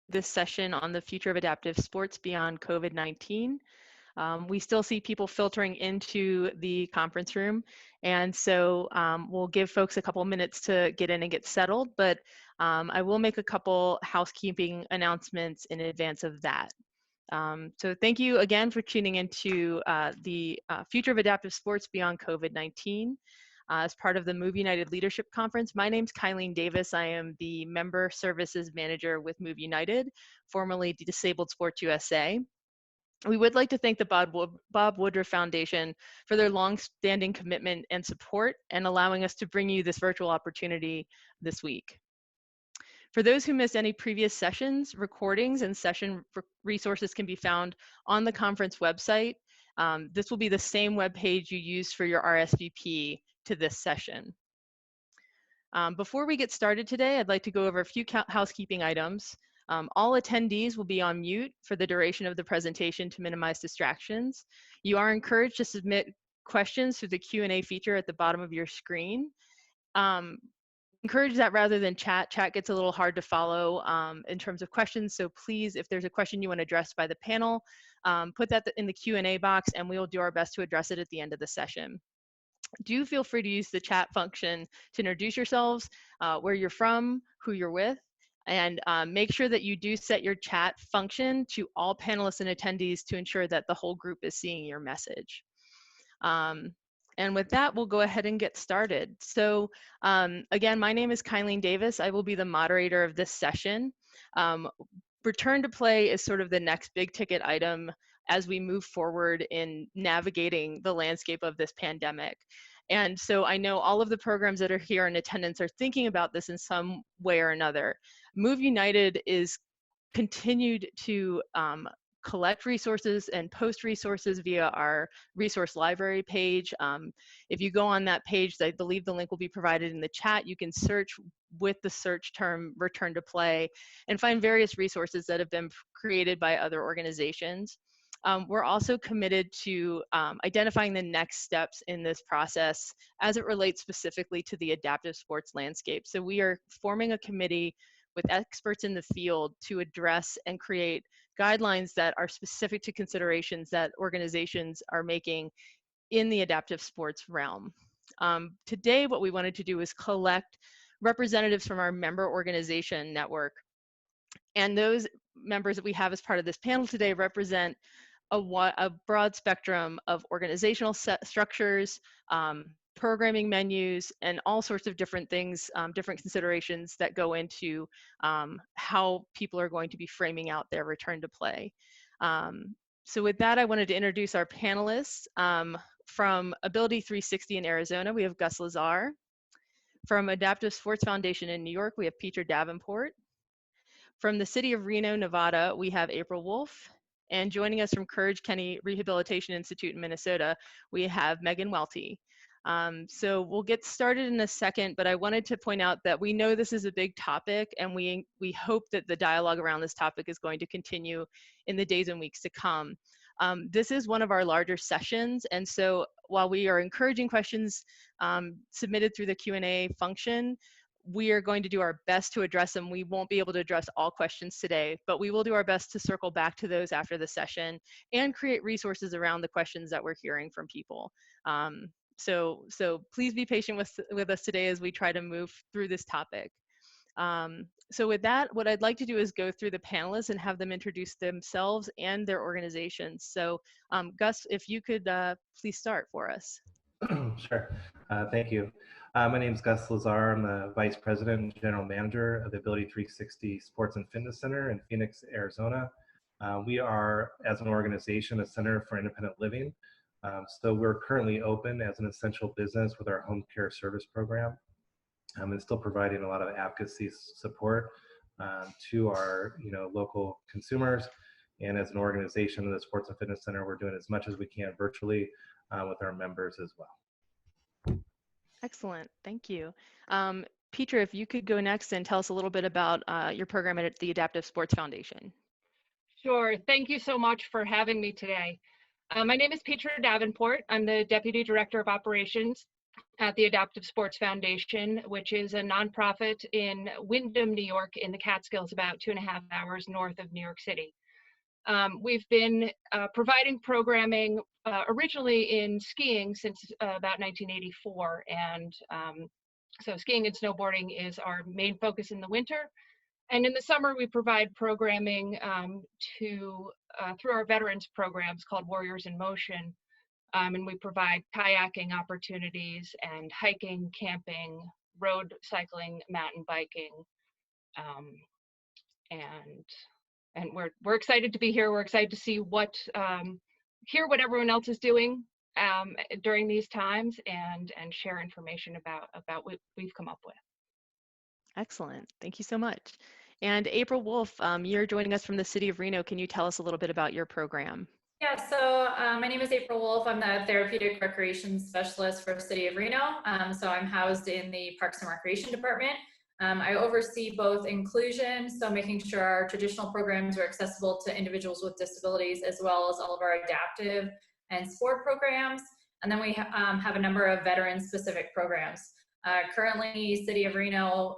this session on the future of adaptive sports beyond COVID-19. We still see people filtering into the conference room, and so we'll give folks a couple minutes to get in and get settled, but I will make a couple housekeeping announcements in advance of that. So thank you again for tuning into the Future of Adaptive Sports Beyond COVID-19 as part of the Move United Leadership Conference. My name's Kylene Davis. I am the Member Services Manager with Move United, formerly Disabled Sports USA. We would like to thank the Bob Woodruff Foundation for their long-standing commitment and support and allowing us to bring you this virtual opportunity this week. For those who missed any previous sessions, recordings and session resources can be found on the conference website. This will be the same webpage you used for your RSVP to this session. Before we get started today, I'd like to go over a few housekeeping items. All attendees will be on mute for the duration of the presentation to minimize distractions. You are encouraged to submit questions through the Q&A feature at the bottom of your screen. Encourage that rather than chat. Chat gets a little hard to follow in terms of questions, so please, if there's a question you want addressed by the panel, put that in the Q&A box and we will do our best to address it at the end of the session. Do feel free to use the chat function to introduce yourselves, where you're from, who you're with, and make sure that you do set your chat function to all panelists and attendees to ensure that the whole group is seeing your message. And with that, we'll go ahead and get started. So again, my name is Kylene Davis. I will be the moderator of this session. Return to play is sort of the next big ticket item as we move forward in navigating the landscape of this pandemic. And so I know all of the programs that are here in attendance are thinking about this in some way or another. Move United is continued to collect resources and post resources via our resource library page. If you go on that page, I believe the link will be provided in the chat. You can search with the search term return to play and find various resources that have been created by other organizations. We're also committed to identifying the next steps in this process as it relates specifically to the adaptive sports landscape. So we are forming a committee with experts in the field to address and create guidelines that are specific to considerations that organizations are making in the adaptive sports realm. Today, what we wanted to do is collect representatives from our member organization network. And those members that we have as part of this panel today represent a broad spectrum of organizational structures, programming menus, and all sorts of different things, different considerations that go into how people are going to be framing out their return to play. So with that, I wanted to introduce our panelists. From Ability 360 in Arizona, we have Gus Lazar. From Adaptive Sports Foundation in New York, we have Patriot Davenport. From the city of Reno, Nevada, we have April Wolfe. And joining us from Kenney Rehabilitation Institute in Minnesota, we have Megan Welty. So we'll get started in a second, but I wanted to point out that we know this is a big topic, and we hope that the dialogue around this topic is going to continue in the days and weeks to come. This is one of our larger sessions, and so while we are encouraging questions submitted through the Q&A function, we are going to do our best to address them. We won't be able to address all questions today, but we will do our best to circle back to those after the session and create resources around the questions that we're hearing from people. So please be patient with us today as we try to move through this topic. So with that, what I'd like to do is go through the panelists and have them introduce themselves and their organizations. So Gus, if you could please start for us. Sure, thank you. My name is Gus Lazar. I'm the Vice President and General Manager of the Ability 360 Sports and Fitness Center in Phoenix, Arizona. We are, as an organization, a center for independent living. So we're currently open as an essential business with our home care service program, and still providing a lot of advocacy support to our local consumers. And as an organization of the Sports and Fitness Center, we're doing as much as we can virtually with our members as well. Excellent, thank you. Petra, if you could go next and tell us a little bit about your program at the Adaptive Sports Foundation. Sure, thank you so much for having me today. My name is Patriot Davenport. I'm the Deputy Director of Operations at the Adaptive Sports Foundation, which is a nonprofit in Windham, New York, in the Catskills, about 2.5 hours north of New York City. We've been providing programming originally in skiing since about 1984, and so skiing and snowboarding is our main focus in the winter. And in the summer, we provide programming through our veterans programs called Warriors in Motion. And we provide kayaking opportunities and hiking, camping, road cycling, mountain biking. And we're excited to be here. We're excited to see hear what everyone else is doing during these times, and share information about what we've come up with. Excellent. Thank you so much. And April Wolfe, you're joining us from the city of Reno. Can you tell us a little bit about your program? Yeah, so my name is April Wolfe. I'm the Therapeutic Recreation Specialist for the City of Reno. So I'm housed in the Parks and Recreation Department. I oversee both inclusion, so making sure our traditional programs are accessible to individuals with disabilities, as well as all of our adaptive and sport programs. And then we have a number of veteran-specific programs. Currently, City of Reno,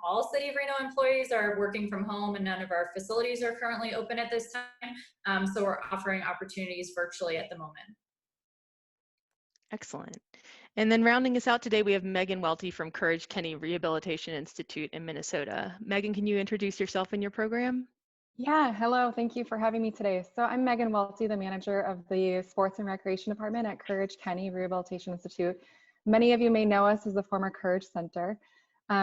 all City of Reno employees are working from home, and none of our facilities are currently open at this time. So we're offering opportunities virtually at the moment. Excellent. And then rounding us out today, we have Megan Welty from Kenney Rehabilitation Institute in Minnesota. Megan, can you introduce yourself and your program? Yeah, hello. Thank you for having me today. So I'm Megan Welty, the manager of the Sports and Recreation Department at Kenney Rehabilitation Institute. Many of you may know us as the former Courage Center.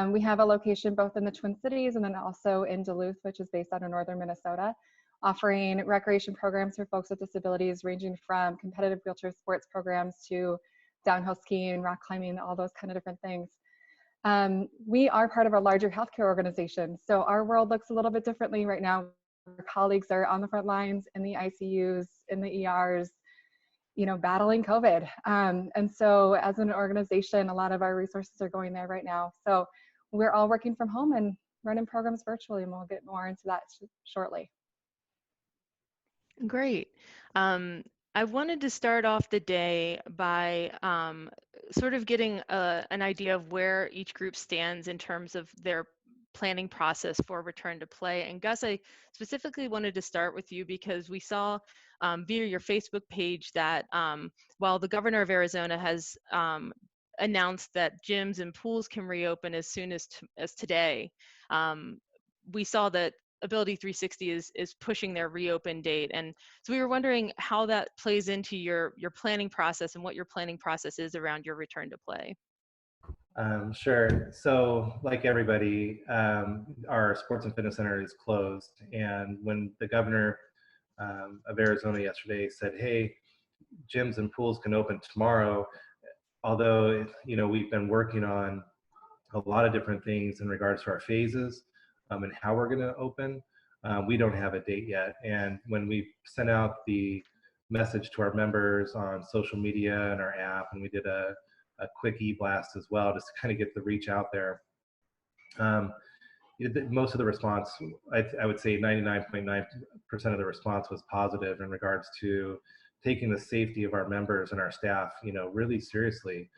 We have a location both in the Twin Cities and then also in Duluth, which is based out of northern Minnesota, offering recreation programs for folks with disabilities, ranging from competitive wheelchair sports programs to downhill skiing, rock climbing, all those kind of different things. We are part of a larger healthcare organization, so our world looks a little bit differently right now. Our colleagues are on the front lines, in the ICUs, in the ERs, battling COVID. And so as an organization, a lot of our resources are going there right now. So we're all working from home and running programs virtually, and we'll get more into that shortly. Great. I wanted to start off the day by sort of getting an idea of where each group stands in terms of their planning process for return to play. And Gus, I specifically wanted to start with you because we saw via your Facebook page that while the governor of Arizona has announced that gyms and pools can reopen as soon as today, we saw that Ability 360 is pushing their reopen date. And so we were wondering how that plays into your planning process and what your planning process is around your return to play. Sure. So like everybody, our sports and fitness center is closed. And when the governor of Arizona yesterday said, hey, gyms and pools can open tomorrow, although, we've been working on a lot of different things in regards to our phases and how we're going to open, we don't have a date yet. And when we sent out the message to our members on social media and our app, and we did a quick e-blast as well, just to kind of get the reach out there. Most of the response, I would say 99.9% of the response was positive in regards to taking the safety of our members and our staff, really seriously.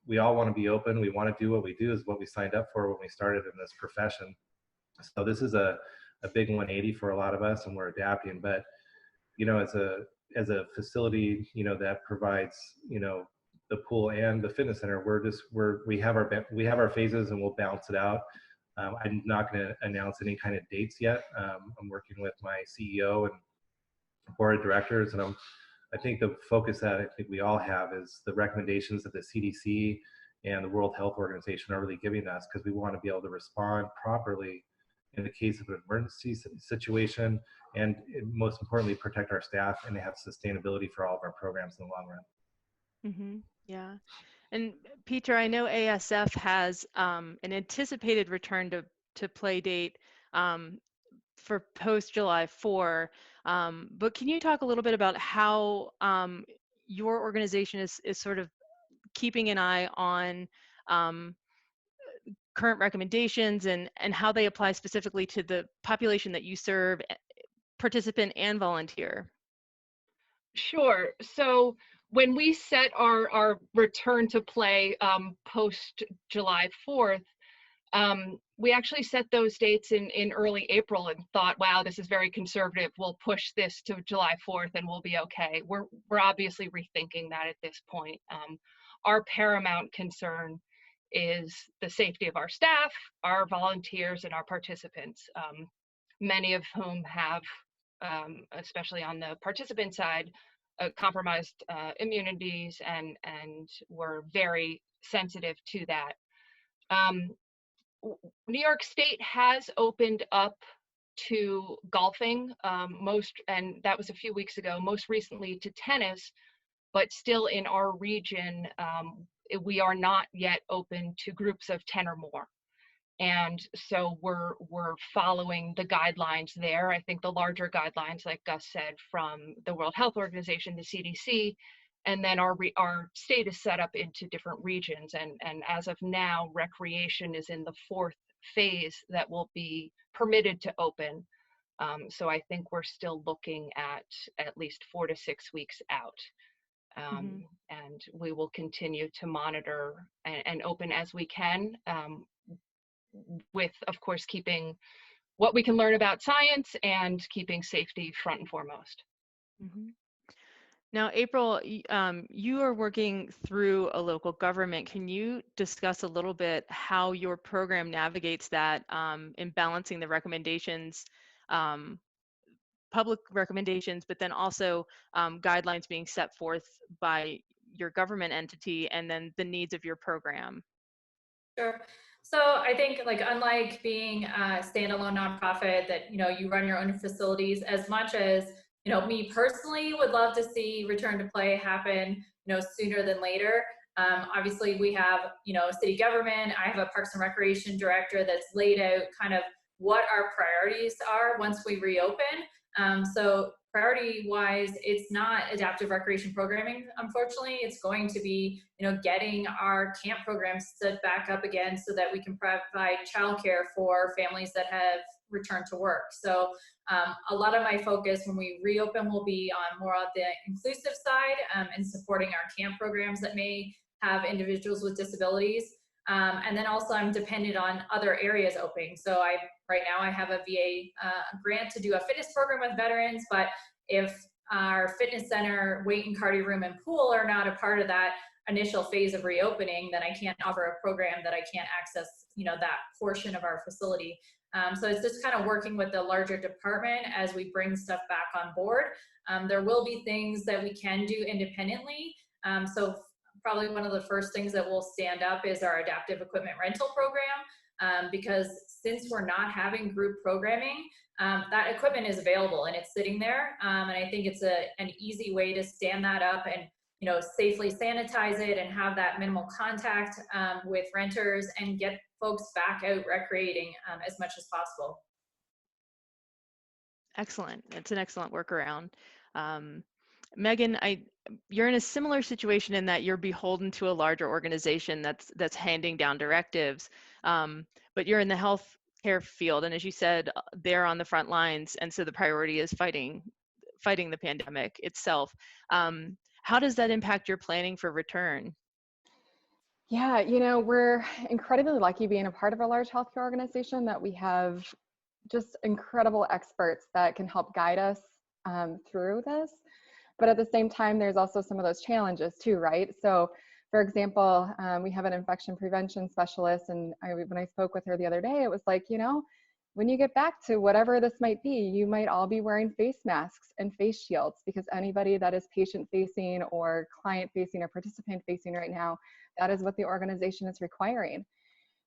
We all want to be open. We want to do what we do, is what we signed up for when we started in this profession. So this is a big 180 for a lot of us, and we're adapting. But, as a facility, that provides, the pool and the fitness center, we have our phases, and we'll balance it out. I'm not going to announce any kind of dates yet. I'm working with my CEO and board of directors, and I think the focus that I think we all have is the recommendations that the CDC and the World Health Organization are really giving us, because we want to be able to respond properly in the case of an emergency situation, and most importantly, protect our staff and have sustainability for all of our programs in the long run. Mm-hmm. Yeah. And Peter, I know ASF has an anticipated return to play date for post July 4, but can you talk a little bit about how your organization is sort of keeping an eye on current recommendations and how they apply specifically to the population that you serve, participant and volunteer? Sure. So when we set our return to play post July 4th, we actually set those dates in early April and thought, wow, this is very conservative. We'll push this to July 4th and we'll be okay. We're obviously rethinking that at this point. Our paramount concern is the safety of our staff, our volunteers, and our participants, many of whom have, especially on the participant side, compromised immunities, and we're very sensitive to that. New York State has opened up to golfing, and that was a few weeks ago, most recently to tennis, but still in our region, we are not yet open to groups of 10 or more. And so we're following the guidelines there. I think the larger guidelines, like Gus said, from the World Health Organization, the CDC, and then our state is set up into different regions. And as of now, recreation is in the 4th phase that will be permitted to open. So I think we're still looking at least 4 to 6 weeks out. And we will continue to monitor and open as we can, with, of course, keeping what we can learn about science and keeping safety front and foremost. Now, April, you are working through a local government. Can you discuss a little bit how your program navigates that in balancing the recommendations, public recommendations, but then also guidelines being set forth by your government entity, and then the needs of your program? Sure. So I think, like, unlike being a standalone nonprofit that, you run your own facilities, as much as, me personally would love to see return to play happen, sooner than later. Obviously we have, city government. I have a Parks and Recreation director that's laid out kind of what our priorities are once we reopen. So priority wise, it's not adaptive recreation programming, unfortunately. It's going to be, getting our camp programs set back up again so that we can provide childcare for families that have returned to work. So a lot of my focus when we reopen will be on more of the inclusive side, and supporting our camp programs that may have individuals with disabilities. And then also I'm dependent on other areas opening. So right now I have a VA grant to do a fitness program with veterans, but if our fitness center, weight and cardio room, and pool are not a part of that initial phase of reopening, then I can't offer a program that I can't access, that portion of our facility. So it's just kind of working with the larger department as we bring stuff back on board. There will be things that we can do independently. So probably one of the first things that will stand up is our adaptive equipment rental program, because since we're not having group programming, that equipment is available and it's sitting there. And I think it's an easy way to stand that up and, safely sanitize it and have that minimal contact with renters and get folks back out recreating as much as possible. Excellent. It's an excellent workaround. Megan, you're in a similar situation in that you're beholden to a larger organization that's handing down directives, but you're in the healthcare field, and as you said, they're on the front lines, and so the priority is fighting the pandemic itself. How does that impact your planning for return? Yeah, we're incredibly lucky being a part of a large healthcare organization that we have just incredible experts that can help guide us through this. But at the same time, there's also some of those challenges too, right? So for example, we have an infection prevention specialist, and when I spoke with her the other day, it was like, when you get back to whatever this might be, you might all be wearing face masks and face shields, because anybody that is patient facing or client facing or participant facing right now, that is what the organization is requiring.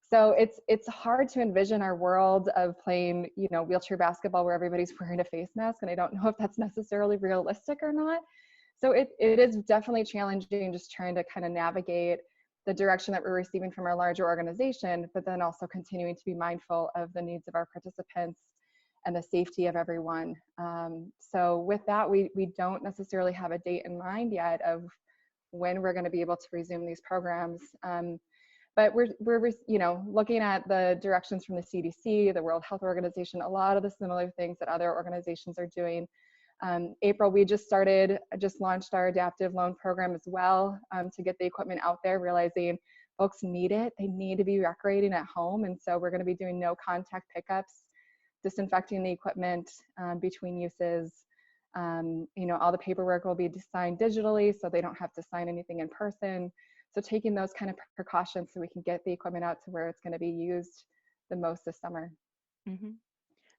So it's hard to envision our world of playing, wheelchair basketball where everybody's wearing a face mask, and I don't know if that's necessarily realistic or not. So it is definitely challenging, just trying to kind of navigate the direction that we're receiving from our larger organization, but then also continuing to be mindful of the needs of our participants and the safety of everyone. So with that, we don't necessarily have a date in mind yet of when we're going to be able to resume these programs. But we're looking at the directions from the CDC, the World Health Organization, a lot of the similar things that other organizations are doing. April, we just launched our adaptive loan program as well, to get the equipment out there, realizing folks need it. They need to be recreating at home. And so we're going to be doing no contact pickups, disinfecting the equipment between uses. All the paperwork will be signed digitally, so they don't have to sign anything in person. So taking those kind of precautions so we can get the equipment out to where it's going to be used the most this summer. Mm-hmm.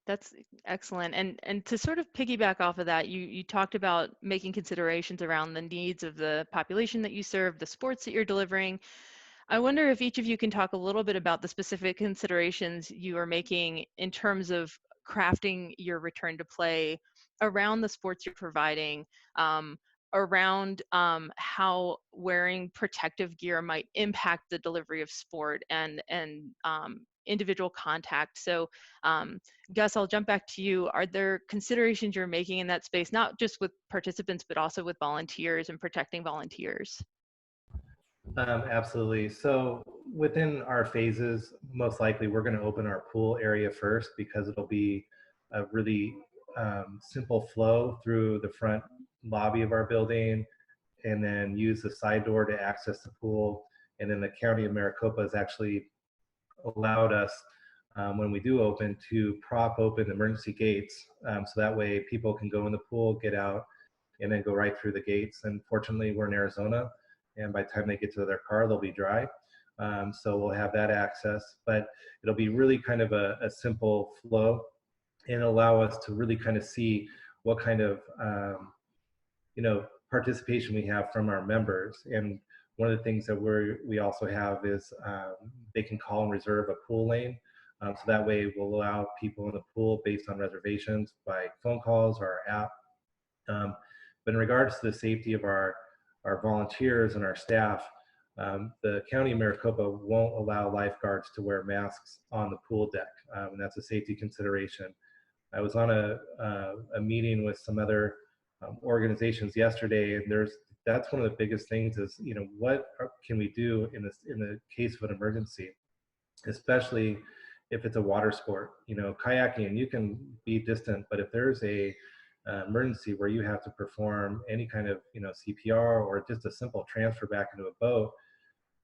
That's excellent. And to sort of piggyback off of that, you talked about making considerations around the needs of the population that you serve, the sports that you're delivering. I wonder if each of you can talk a little bit about the specific considerations you are making in terms of crafting your return to play around the sports you're providing, around how wearing protective gear might impact the delivery of sport and individual contact. So Gus, I'll jump back to you. Are there considerations you're making in that space, not just with participants, but also with volunteers and protecting volunteers? Absolutely. So within our phases, most likely we're going to open our pool area first because it'll be a really simple flow through the front lobby of our building, and then use the side door to access the pool. And then the County of Maricopa has actually allowed us, when we do open, to prop open emergency gates, so that way people can go in the pool, get out, and then go right through the gates. And fortunately, we're in Arizona, and by the time they get to their car, they'll be dry. So we'll have that access, but it'll be really kind of a simple flow and allow us to really kind of see what kind of participation we have from our members. And one of the things that we also have is they can call and reserve a pool lane. So that way we'll allow people in the pool based on reservations by phone calls or our app. But in regards to the safety of our volunteers and our staff, the County of Maricopa won't allow lifeguards to wear masks on the pool deck, and that's a safety consideration. I was on a meeting with some other organizations yesterday, and that's one of the biggest things is, what can we do in the case of an emergency, especially if it's a water sport. Kayaking, you can be distant, but if there's a emergency where you have to perform any kind of CPR or just a simple transfer back into a boat,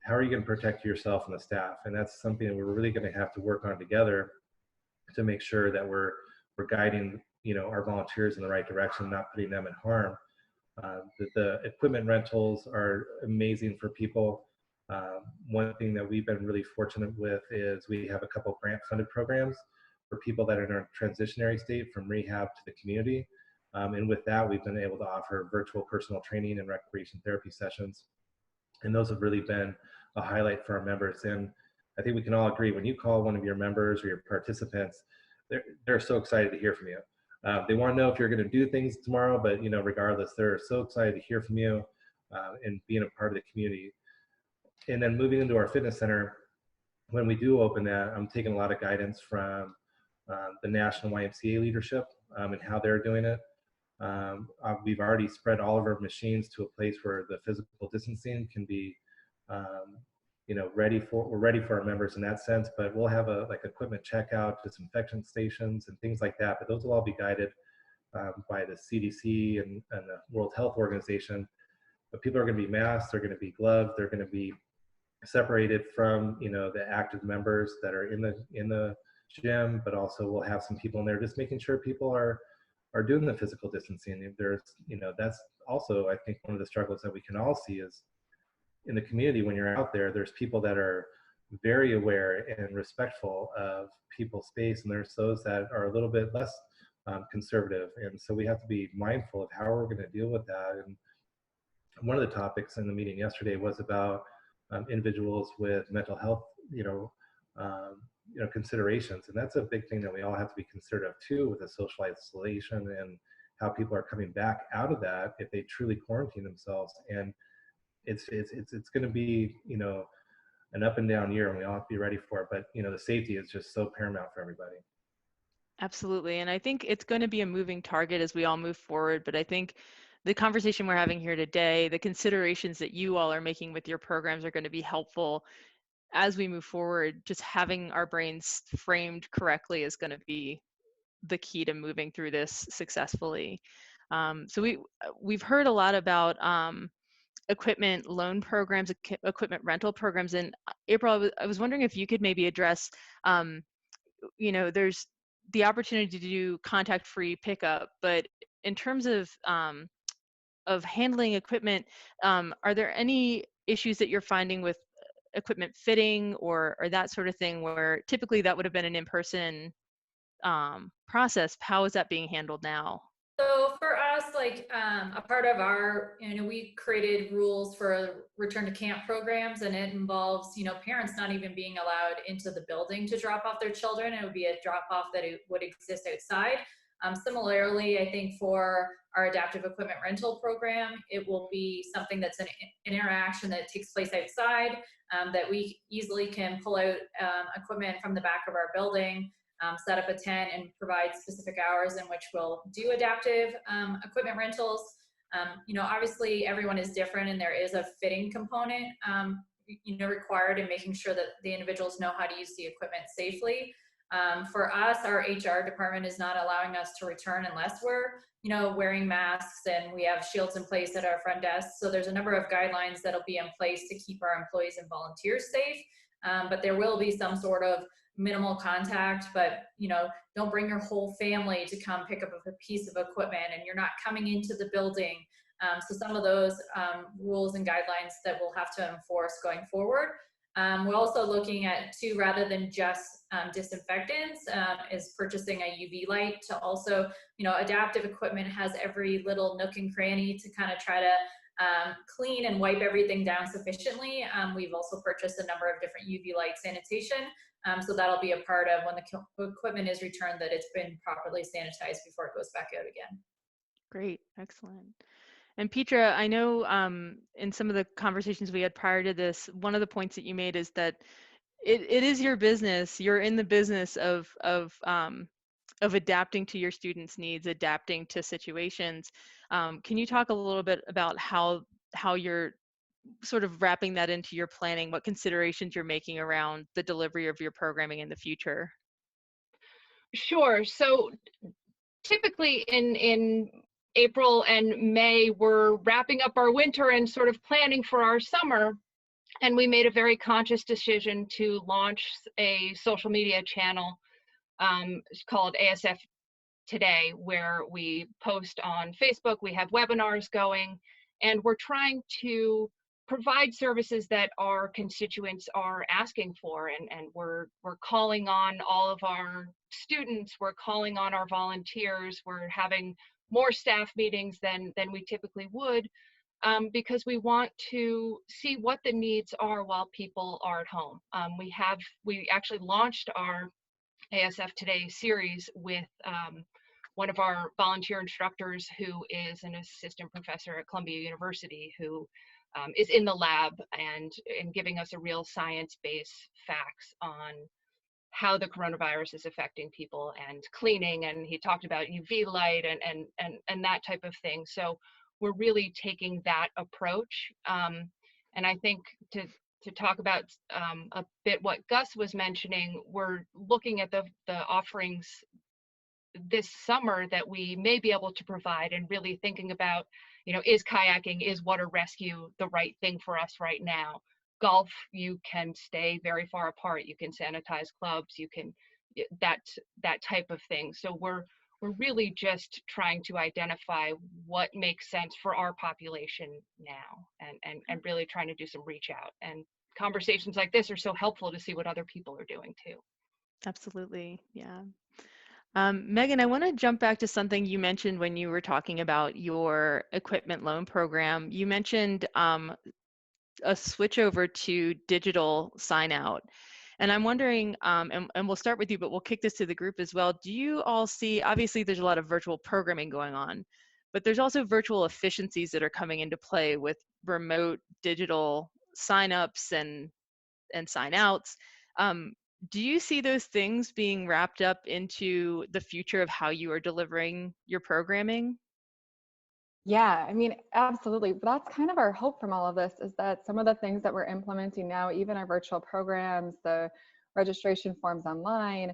how are you going to protect yourself and the staff? And that's something that we're really going to have to work on together to make sure that we're guiding our volunteers in the right direction, not putting them in harm. The equipment rentals are amazing for people. One thing that we've been really fortunate with is we have a couple grant funded programs for people that are in a transitionary state from rehab to the community. And with that, we've been able to offer virtual personal training and recreation therapy sessions. And those have really been a highlight for our members. And I think we can all agree, when you call one of your members or your participants, they're so excited to hear from you. They want to know if you're going to do things tomorrow, but regardless, they're so excited to hear from you and being a part of the community. And then moving into our fitness center, when we do open that, I'm taking a lot of guidance from the National YMCA leadership and how they're doing it. We've already spread all of our machines to a place where the physical distancing can be, we're ready for our members in that sense. But we'll have equipment checkout, disinfection stations, and things like that. But those will all be guided by the CDC and the World Health Organization. But people are going to be masked, they're going to be gloved, they're going to be separated from the active members that are in the gym. But also we'll have some people in there just making sure people are doing the physical distancing. There's that's also, I think, one of the struggles that we can all see is in the community. When you're out there, there's people that are very aware and respectful of people's space, and there's those that are a little bit less conservative. And so we have to be mindful of how we're going to deal with that. And one of the topics in the meeting yesterday was about individuals with mental health, considerations. And that's a big thing that we all have to be considerate of too, with the social isolation and how people are coming back out of that if they truly quarantine themselves. And it's going to be, an up and down year, and we all have to be ready for it. But, the safety is just so paramount for everybody. Absolutely. And I think it's going to be a moving target as we all move forward. But I think the conversation we're having here today, the considerations that you all are making with your programs are going to be helpful as we move forward. Just having our brains framed correctly is going to be the key to moving through this successfully. So we've heard a lot about equipment loan programs, equipment rental programs. And April, I was wondering if you could maybe address, there's the opportunity to do contact-free pickup, but in terms of handling equipment, are there any issues that you're finding with equipment fitting or that sort of thing, where typically that would have been an in-person process? How is that being handled now? So for us, like a part of our, we created rules for return to camp programs, and it involves, parents not even being allowed into the building to drop off their children. It would be a drop off that it would exist outside. Similarly, I think for our adaptive equipment rental program, it will be something that's an interaction that takes place outside, that we easily can pull out equipment from the back of our building, set up a tent and provide specific hours in which we'll do adaptive equipment rentals. Obviously everyone is different, and there is a fitting component, required in making sure that the individuals know how to use the equipment safely. For us, our HR department is not allowing us to return unless we're, wearing masks, and we have shields in place at our front desk. So there's a number of guidelines that'll be in place to keep our employees and volunteers safe. But there will be some sort of minimal contact, but don't bring your whole family to come pick up a piece of equipment, and you're not coming into the building. So some of those rules and guidelines that we'll have to enforce going forward. We're also looking at, too, rather than just disinfectants, is purchasing a UV light to also, adaptive equipment has every little nook and cranny to kind of try to clean and wipe everything down sufficiently. We've also purchased a number of different UV light sanitation. So that'll be a part of when the equipment is returned, that it's been properly sanitized before it goes back out again. Great, excellent. And Petra, I know in some of the conversations we had prior to this, one of the points that you made is that it is your business. You're in the business of adapting to your students' needs, adapting to situations. Can you talk a little bit about how you're sort of wrapping that into your planning, what considerations you're making around the delivery of your programming in the future? Sure. So typically in April and May, we're wrapping up our winter and sort of planning for our summer. And we made a very conscious decision to launch a social media channel called ASF Today, where we post on Facebook, we have webinars going, and we're trying to provide services that our constituents are asking for. And we're calling on all of our students, we're calling on our volunteers, we're having more staff meetings than we typically would, because we want to see what the needs are while people are at home. We actually launched our ASF Today series with one of our volunteer instructors, who is an assistant professor at Columbia University, who is in the lab and giving us a real science-based facts on how the coronavirus is affecting people and cleaning. And he talked about UV light and that type of thing. So we're really taking that approach. And I think to talk about a bit what Gus was mentioning, we're looking at the offerings this summer that we may be able to provide, and really thinking about, is kayaking, is water rescue the right thing for us right now? Golf, you can stay very far apart, you can sanitize clubs, you can that type of thing. So we're really just trying to identify what makes sense for our population now, and really trying to do some reach out. And conversations like this are so helpful to see what other people are doing too. Absolutely, yeah. Megan, I want to jump back to something you mentioned when you were talking about your equipment loan program. You mentioned a switch over to digital sign out. And I'm wondering, and we'll start with you, but we'll kick this to the group as well. Do you all see, obviously there's a lot of virtual programming going on, but there's also virtual efficiencies that are coming into play with remote digital signups and sign outs. Do you see those things being wrapped up into the future of how you are delivering your programming? Yeah, I mean, absolutely. But that's kind of our hope from all of this, is that some of the things that we're implementing now, even our virtual programs, the registration forms online,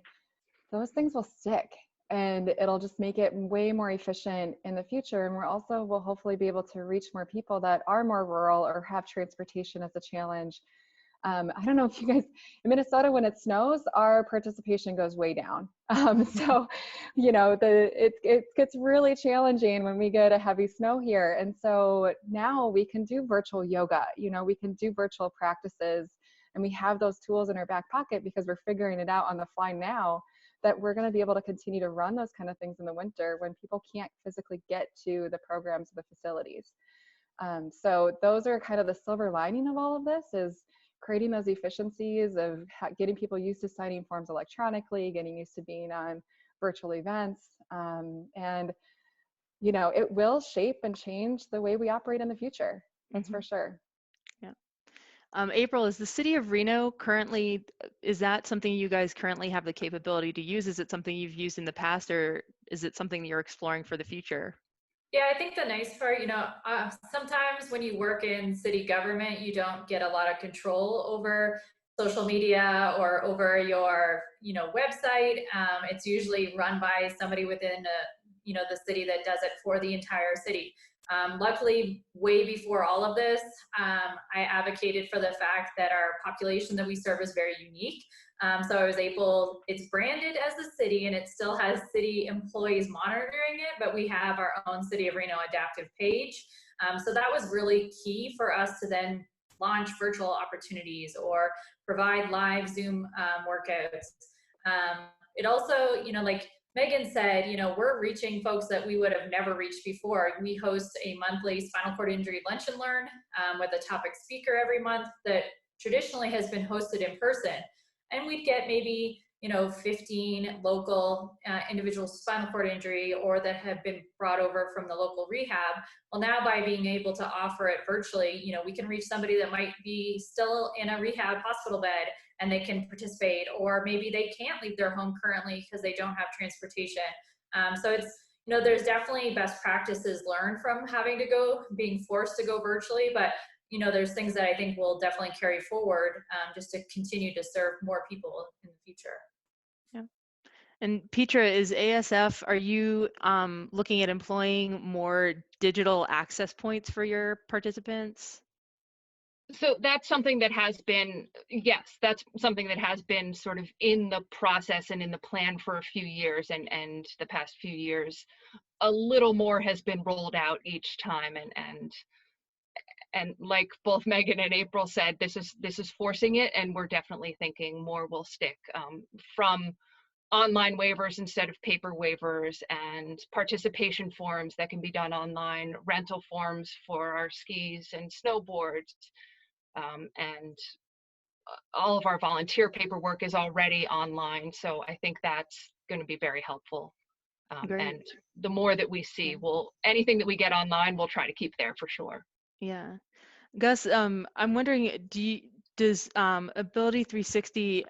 those things will stick. and it'll just make it way more efficient in the future. And we'll hopefully be able to reach more people that are more rural or have transportation as a challenge. I don't know if you guys, in Minnesota, when it snows, our participation goes way down. So, you know, it gets really challenging when we get a heavy snow here. And so now we can do virtual yoga, you know, we can do virtual practices, and we have those tools in our back pocket because we're figuring it out on the fly now, that we're going to be able to continue to run those kind of things in the winter when people can't physically get to the programs or the facilities. So those are kind of the silver lining of all of this, is creating those efficiencies of getting people used to signing forms electronically, getting used to being on virtual events. And, you know, it will shape and change the way we operate in the future. That's for sure. Yeah. April, is the city of Reno currently, is that something you guys currently have the capability to use? Is it something you've used in the past, or is it something that you're exploring for the future? Yeah, I think the nice part, you know, sometimes when you work in city government, you don't get a lot of control over social media or over your, you know, website. It's usually run by somebody within, you know, the city that does it for the entire city. Luckily, way before all of this, I advocated for the fact that our population that we serve is very unique. So I was able, it's branded as the city and it still has city employees monitoring it, but we have our own City of Reno adaptive page. So that was really key for us to then launch virtual opportunities or provide live Zoom workouts. It also, you know, like Megan said, you know, we're reaching folks that we would have never reached before. We host a monthly spinal cord injury lunch and learn with a topic speaker every month that traditionally has been hosted in person. And we'd get maybe, you know, 15 local individuals with spinal cord injury or that have been brought over from the local rehab. Well, now by being able to offer it virtually, you know, we can reach somebody that might be still in a rehab hospital bed and they can participate, or maybe they can't leave their home currently because they don't have transportation. So it's, you know, there's definitely best practices learned from having to go, being forced to go virtually, but you know, there's things that I think will definitely carry forward just to continue to serve more people in the future. Yeah. And Petra, is ASF, are you looking at employing more digital access points for your participants? So that's something that has been, yes, that's something that has been sort of in the process and in the plan for a few years, and the past few years, a little more has been rolled out each time, and like both Megan and April said, this is forcing it, and we're definitely thinking more will stick, from online waivers instead of paper waivers, and participation forms that can be done online, rental forms for our skis and snowboards, and all of our volunteer paperwork is already online. So I think that's going to be very helpful. And the more that we see, anything that we get online, we'll try to keep there for sure. Yeah. Gus, I'm wondering, does Ability 360,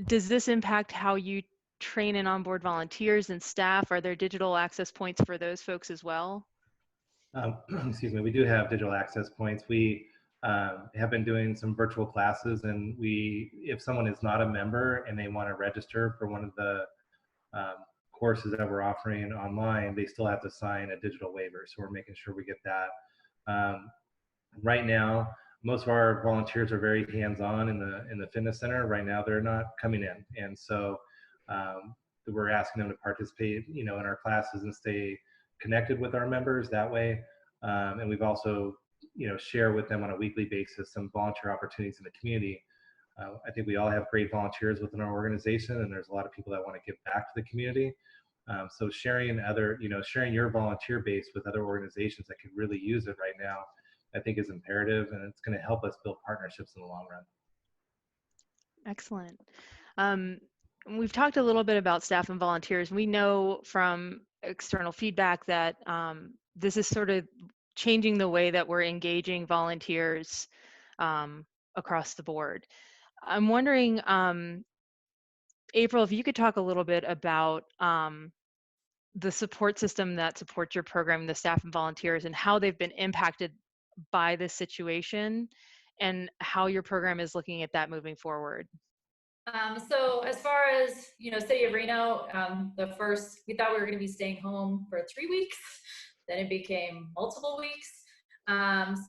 does this impact how you train and onboard volunteers and staff? Are there digital access points for those folks as well? Excuse me, we do have digital access points. We have been doing some virtual classes, and if someone is not a member and they want to register for one of the courses that we're offering online, they still have to sign a digital waiver. So we're making sure we get that. Right now, most of our volunteers are very hands-on in the fitness center. Right now, they're not coming in, and so we're asking them to participate, you know, in our classes and stay connected with our members that way. And we've also, you know, share with them on a weekly basis some volunteer opportunities in the community. I think we all have great volunteers within our organization, and there's a lot of people that want to give back to the community. So sharing sharing your volunteer base with other organizations that could really use it right now, I think is imperative, and it's going to help us build partnerships in the long run. Excellent. We've talked a little bit about staff and volunteers. We know from external feedback that this is sort of changing the way that we're engaging volunteers across the board. I'm wondering, April, if you could talk a little bit about the support system that supports your program, the staff and volunteers, and how they've been impacted by this situation, and how your program is looking at that moving forward. So as far as, City of Reno, we thought we were going to be staying home for 3 weeks. Then it became multiple weeks.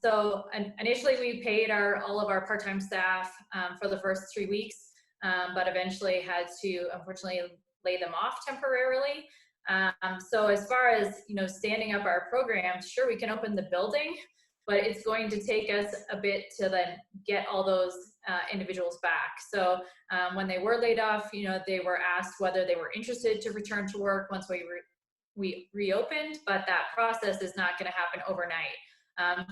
So initially we paid all of our part-time staff for the first 3 weeks, but eventually had to, unfortunately, lay them off temporarily. So as far as, standing up our programs, sure, we can open the building, but it's going to take us a bit to then get all those individuals back. So when they were laid off, they were asked whether they were interested to return to work once we reopened, but that process is not going to happen overnight.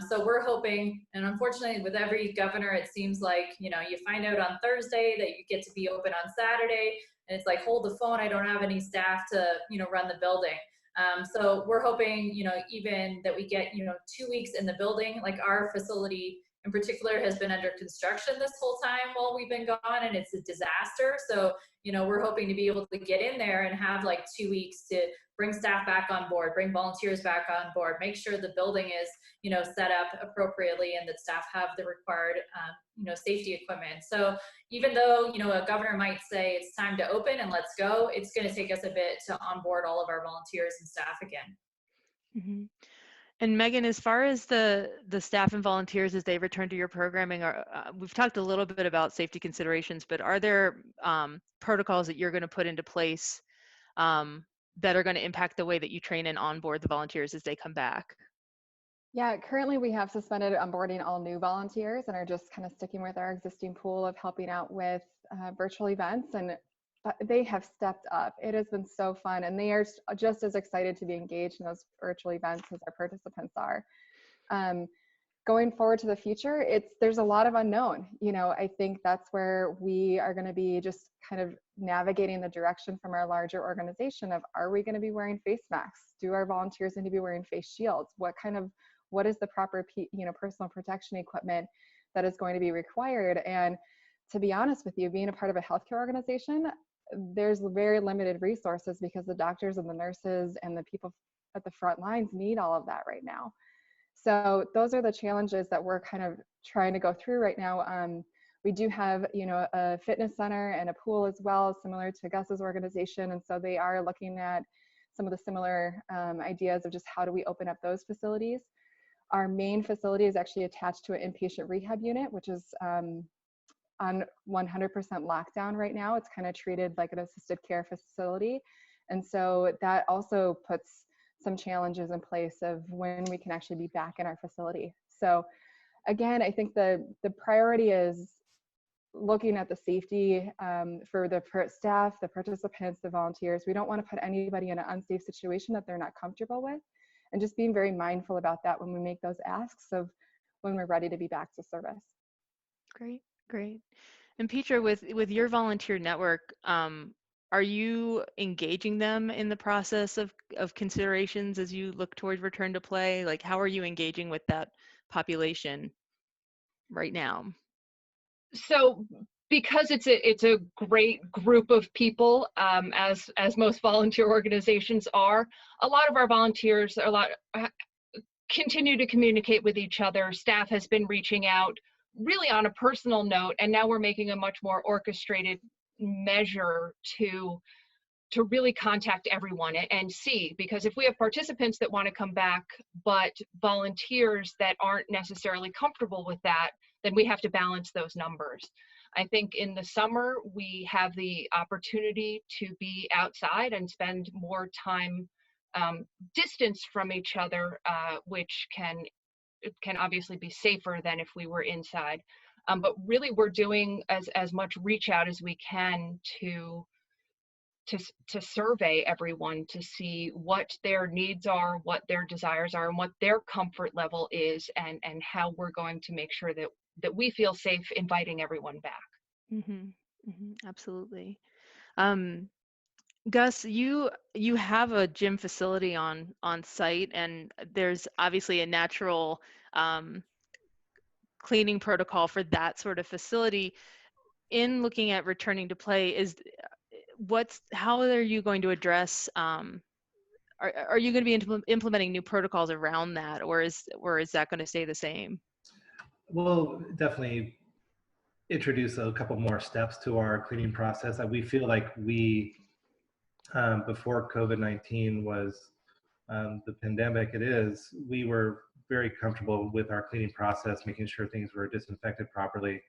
So we're hoping, and unfortunately with every governor, it seems like, you find out on Thursday that you get to be open on Saturday, and it's like, hold the phone, I don't have any staff to, run the building. So we're hoping, even that we get, 2 weeks in the building. Like our facility in particular has been under construction this whole time while we've been gone, and it's a disaster. So, we're hoping to be able to get in there and have like 2 weeks to bring staff back on board, bring volunteers back on board, make sure the building is, set up appropriately and that staff have the required, safety equipment. So even though, a governor might say it's time to open and let's go, it's going to take us a bit to onboard all of our volunteers and staff again. Mm-hmm. And Megan, as far as the staff and volunteers as they return to your programming, we've talked a little bit about safety considerations, but are there protocols that you're going to put into place that are going to impact the way that you train and onboard the volunteers as they come back? Yeah, currently we have suspended onboarding all new volunteers and are just kind of sticking with our existing pool of helping out with virtual events, and they have stepped up. It has been so fun, and they are just as excited to be engaged in those virtual events as our participants are. Going forward to the future, there's a lot of unknown. I think that's where we are going to be just kind of navigating the direction from our larger organization of, are we going to be wearing face masks? Do our volunteers need to be wearing face shields? What is the proper personal protection equipment that is going to be required? And to be honest with you, being a part of a healthcare organization, there's very limited resources because the doctors and the nurses and the people at the front lines need all of that right now. So those are the challenges that we're kind of trying to go through right now. We do have, a fitness center and a pool as well, similar to Gus's organization. And so they are looking at some of the similar ideas of just how do we open up those facilities. Our main facility is actually attached to an inpatient rehab unit, which is on 100% lockdown right now. It's kind of treated like an assisted care facility. And so that also puts some challenges in place of when we can actually be back in our facility. So again, I think the priority is looking at the safety for the staff, the participants, the volunteers. We don't want to put anybody in an unsafe situation that they're not comfortable with, and just being very mindful about that when we make those asks of when we're ready to be back to service. Great. And Petra, with your volunteer network, are you engaging them in the process of considerations as you look toward return to play? Like, how are you engaging with that population right now? So because it's a great group of people, as most volunteer organizations are, a lot of our volunteers continue to communicate with each other. Staff has been reaching out really on a personal note, and now we're making a much more orchestrated measure to really contact everyone and see, because if we have participants that want to come back but volunteers that aren't necessarily comfortable with that, then we have to balance those numbers. I think in the summer we have the opportunity to be outside and spend more time distance from each other, which can obviously be safer than if we were inside. But really we're doing as much reach out as we can to survey everyone to see what their needs are, what their desires are, and what their comfort level is, and how we're going to make sure that we feel safe inviting everyone back. Absolutely. Gus, you have a gym facility on site, and there's obviously a natural cleaning protocol for that sort of facility. In looking at returning to play, how are you going to address? Are you going to be implementing new protocols around that, or is that going to stay the same? Well, definitely introduce a couple more steps to our cleaning process. We feel like we, before COVID-19 was the pandemic we were very comfortable with our cleaning process, making sure things were disinfected properly.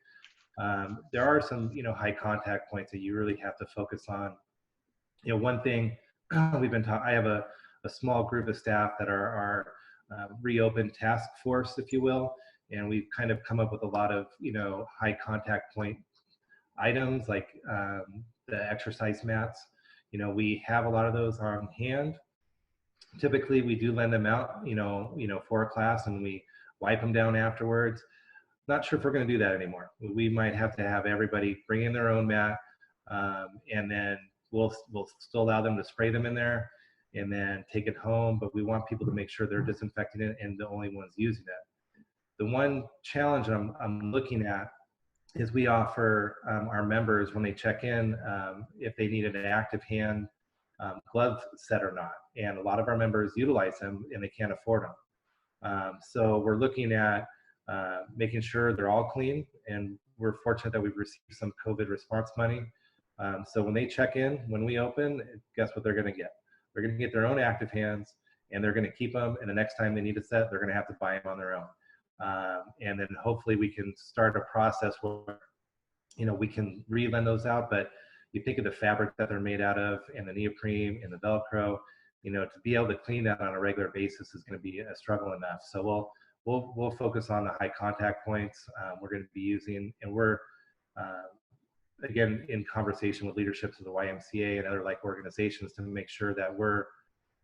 There are some, high contact points that you really have to focus on. One thing we've been taught, I have a small group of staff that are our reopen task force, if you will, and we've kind of come up with a lot of, high contact point items like the exercise mats. We have a lot of those on hand. Typically, we do lend them out, for a class, and we wipe them down afterwards. Not sure if we're going to do that anymore. We might have to have everybody bring in their own mat, and then we'll still allow them to spray them in there and then take it home. But we want people to make sure they're disinfecting it and the only ones using it. The one challenge I'm looking at is we offer our members when they check in if they need an active hand glove set or not. And a lot of our members utilize them and they can't afford them. So we're looking at making sure they're all clean, and we're fortunate that we've received some COVID response money. So when they check in, when we open, guess what they're going to get? They're going to get their own active hands, and they're going to keep them. And the next time they need a set, they're going to have to buy them on their own. And then hopefully we can start a process where, we can re-lend those out. But you think of the fabric that they're made out of, and the neoprene and the Velcro, to be able to clean that on a regular basis is going to be a struggle enough. So we'll focus on the high contact points we're going to be using, and we're again in conversation with leaderships of the YMCA and other like organizations to make sure that we're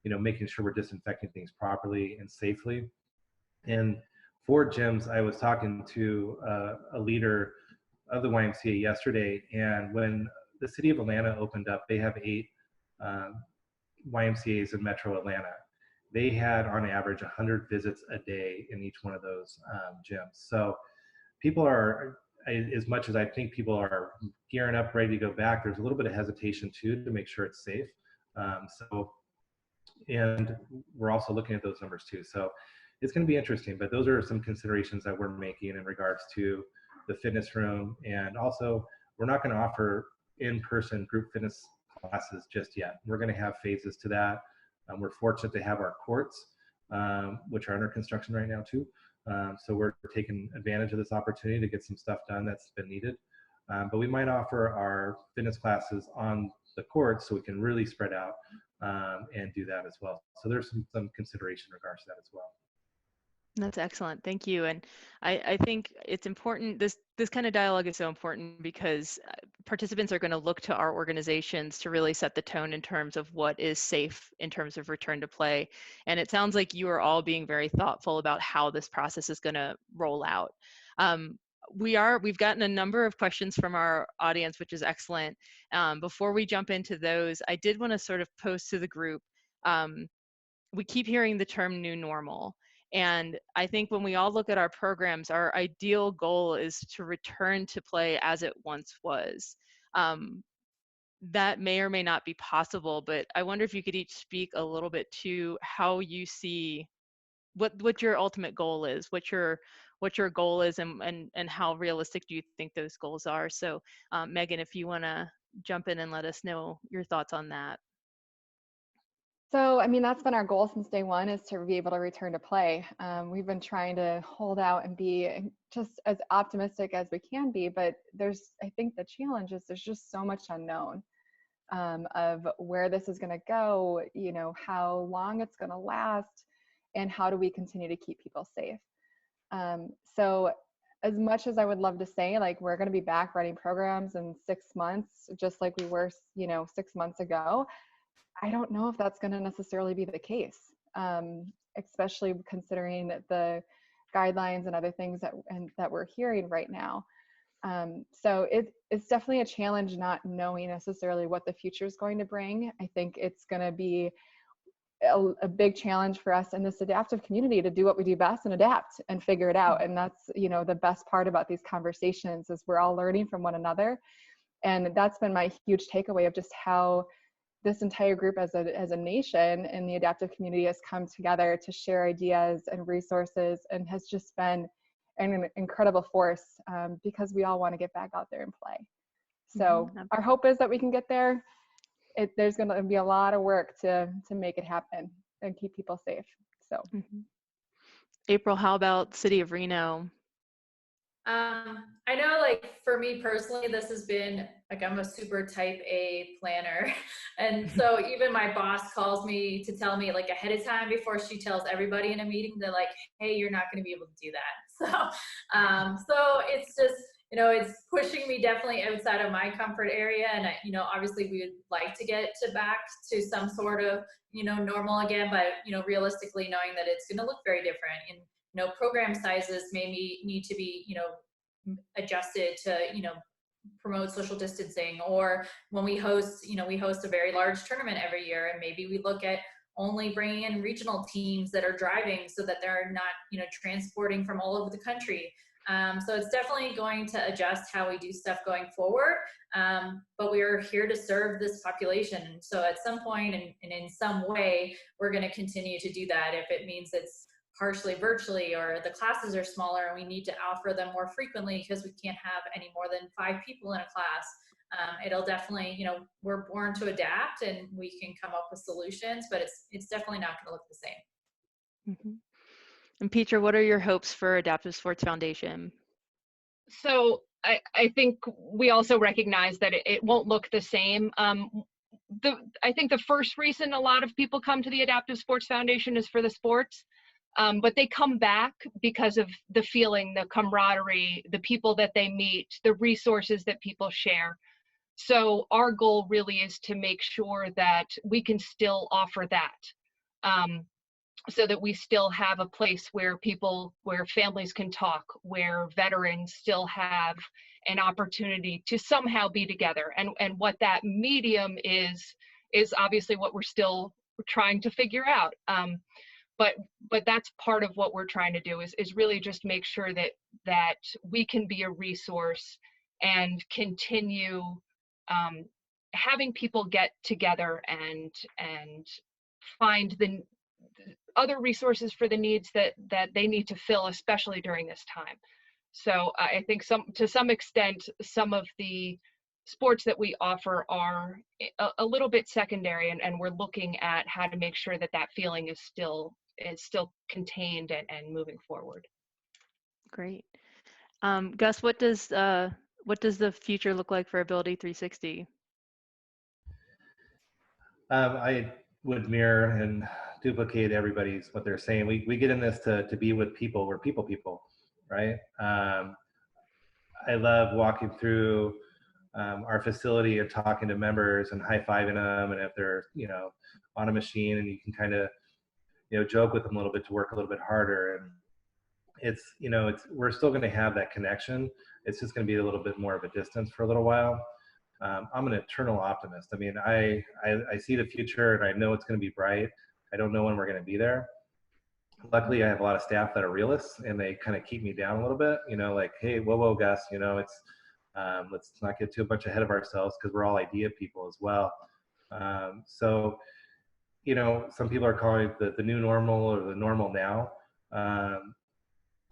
making sure we're disinfecting things properly and safely. And for gyms, I was talking to a leader of the YMCA yesterday, and when the city of Atlanta opened up, they have 8 YMCAs in Metro Atlanta. They had on average 100 visits a day in each one of those gyms. So people are, as much as I think people are gearing up, ready to go back, there's a little bit of hesitation too to make sure it's safe. And we're also looking at those numbers too. So it's going to be interesting, but those are some considerations that we're making in regards to the fitness room. And also, we're not going to offer in-person group fitness classes just yet. We're going to have phases to that. We're fortunate to have our courts, which are under construction right now too. So we're taking advantage of this opportunity to get some stuff done that's been needed. But we might offer our fitness classes on the courts so we can really spread out and do that as well. So there's some consideration in regards to that as well. That's excellent. Thank you. And I think it's important, this kind of dialogue is so important because participants are going to look to our organizations to really set the tone in terms of what is safe in terms of return to play. And it sounds like you are all being very thoughtful about how this process is going to roll out. We've gotten a number of questions from our audience, which is excellent. Before we jump into those, I did want to sort of post to the group, we keep hearing the term new normal. And I think when we all look at our programs, our ideal goal is to return to play as it once was. That may or may not be possible, but I wonder if you could each speak a little bit to how you see what your ultimate goal is, what your goal is, and how realistic do you think those goals are. So Megan, if you want to jump in and let us know your thoughts on that. So, I mean, that's been our goal since day one, is to be able to return to play. We've been trying to hold out and be just as optimistic as we can be, but I think the challenge is there's just so much unknown of where this is going to go, how long it's going to last, and how do we continue to keep people safe. So as much as I would love to say, like, we're going to be back running programs in 6 months, just like we were, 6 months ago, I don't know if that's going to necessarily be the case, especially considering the guidelines and other things that we're hearing right now. So it's definitely a challenge not knowing necessarily what the future is going to bring. I think it's going to be a big challenge for us in this adaptive community to do what we do best and adapt and figure it out. And that's, the best part about these conversations is we're all learning from one another. And that's been my huge takeaway of just how this entire group as a nation in the adaptive community has come together to share ideas and resources, and has just been an incredible force because we all want to get back out there and play. So our hope is that we can get there. There's going to be a lot of work to make it happen and keep people safe. So, April, how about City of Reno? I know, like, for me personally, this has been, like, I'm a super type A planner. And so even my boss calls me to tell me, like, ahead of time before she tells everybody in a meeting, they're like, hey, you're not going to be able to do that. So it's just, you know, it's pushing me definitely outside of my comfort area. And, you know, obviously we would like to get back to some sort of, you know, normal again, but, you know, realistically knowing that it's going to look very different. And, you know, program sizes may need to be, you know, adjusted to, you know, promote social distancing. Or when we host, you know, we host a very large tournament every year, and maybe we look at only bringing in regional teams that are driving so that they're not, you know, transporting from all over the country. So it's definitely going to adjust how we do stuff going forward. But we are here to serve this population. So at some point and in some way, we're going to continue to do that. If it means it's partially virtually, or the classes are smaller and we need to offer them more frequently because we can't have any more than 5 people in a class, it'll definitely, you know, we're born to adapt and we can come up with solutions, but it's definitely not going to look the same. And Petra, what are your hopes for Adaptive Sports Foundation? So I think we also recognize that it won't look the same. I think the first reason a lot of people come to the Adaptive Sports Foundation is for the sports. But they come back because of the feeling, the camaraderie, the people that they meet, the resources that people share. So our goal really is to make sure that we can still offer that, so that we still have a place where families can talk, where veterans still have an opportunity to somehow be together. And what that medium is obviously what we're still trying to figure out. But that's part of what we're trying to do is really just make sure that we can be a resource and continue having people get together and find the other resources for the needs that they need to fill, especially during this time. So I think to some extent, some of the sports that we offer are a little bit secondary, and we're looking at how to make sure that feeling is still contained and moving forward. Great. Gus, what does the future look like for Ability 360? I would mirror and duplicate what they're saying. We get in this to be with people. We're people, right? I love walking through our facility and talking to members and high-fiving them, and if they're, you know, on a machine, and you can kind of, you know, joke with them a little bit to work a little bit harder. And it's, you know, we're still going to have that connection. It's just going to be a little bit more of a distance for a little while. I'm an eternal optimist. I mean, I see the future and I know it's going to be bright. I don't know when we're going to be there. Luckily, I have a lot of staff that are realists, and they kind of keep me down a little bit, you know, like, hey, whoa, Gus, you know, it's, let's not get too much ahead of ourselves, because we're all idea people as well. So, you know, some people are calling it the new normal or the normal now.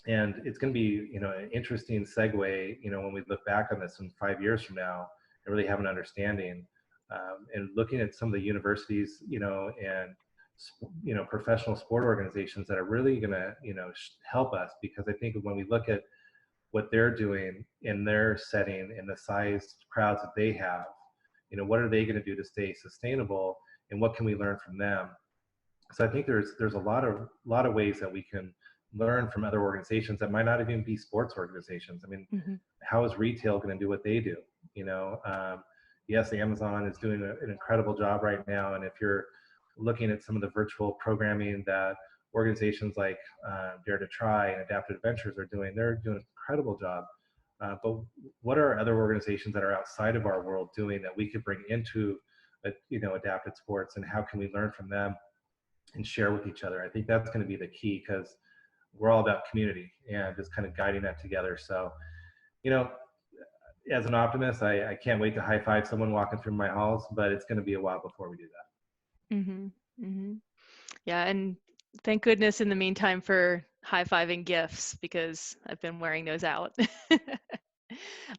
And it's going to be, you know, an interesting segue, you know, when we look back on this in 5 years from now and really have an understanding, and looking at some of the universities, you know, and, you know, professional sport organizations that are really going to, you know, help us. Because I think when we look at what they're doing in their setting and the size crowds that they have, you know, what are they going to do to stay sustainable, and what can we learn from them? So I think there's a lot of ways that we can learn from other organizations that might not even be sports organizations. I mean, how is retail going to do what they do? You know, yes, Amazon is doing an incredible job right now. And if you're looking at some of the virtual programming that organizations like Dare to Try and Adaptive Ventures are doing, they're doing an incredible job. But what are other organizations that are outside of our world doing that we could bring into, you know, adapted sports, and how can we learn from them and share with each other? I think that's going to be the key, because we're all about community and just kind of guiding that together. So, you know, as an optimist, I can't wait to high five someone walking through my halls, but it's going to be a while before we do that. Yeah, and thank goodness in the meantime for high-fiving gifts because I've been wearing those out.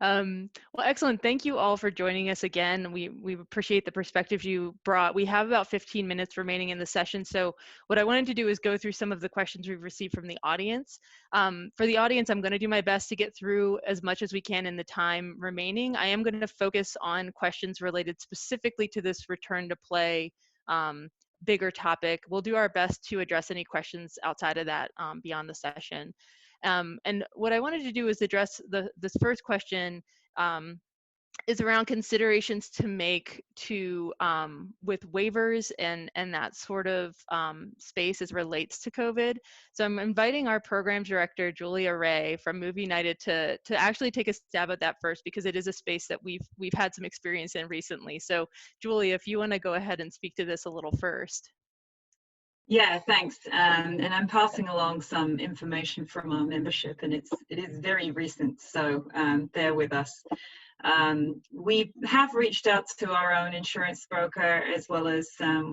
Well, excellent. Thank you all for joining us again. We appreciate the perspectives you brought. We have about 15 minutes remaining in the session. So what I wanted to do is go through some of the questions we've received from the audience. For the audience, I'm going to do my best to get through as much as we can in the time remaining. I am going to focus on questions related specifically to this return to play bigger topic. We'll do our best to address any questions outside of that beyond the session. And what I wanted to do is address this first question is around considerations to make to with waivers and that sort of space as relates to COVID. So I'm inviting our program director, Julia Ray from Move United to actually take a stab at that first, because it is a space that we've had some experience in recently. So Julia, if you want to go ahead and speak to this a little first. Yeah, thanks. And I'm passing along some information from our membership, and it is very recent, so bear with us. We have reached out to our own insurance broker, as well as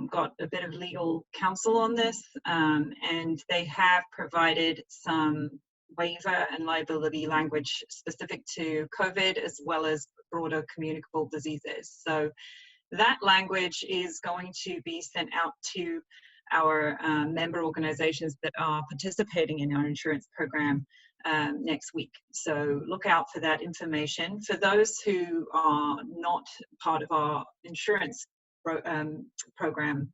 got a bit of legal counsel on this, and they have provided some waiver and liability language specific to COVID, as well as broader communicable diseases. So that language is going to be sent out to our member organizations that are participating in our insurance program next week. So look out for that information. For those who are not part of our insurance program,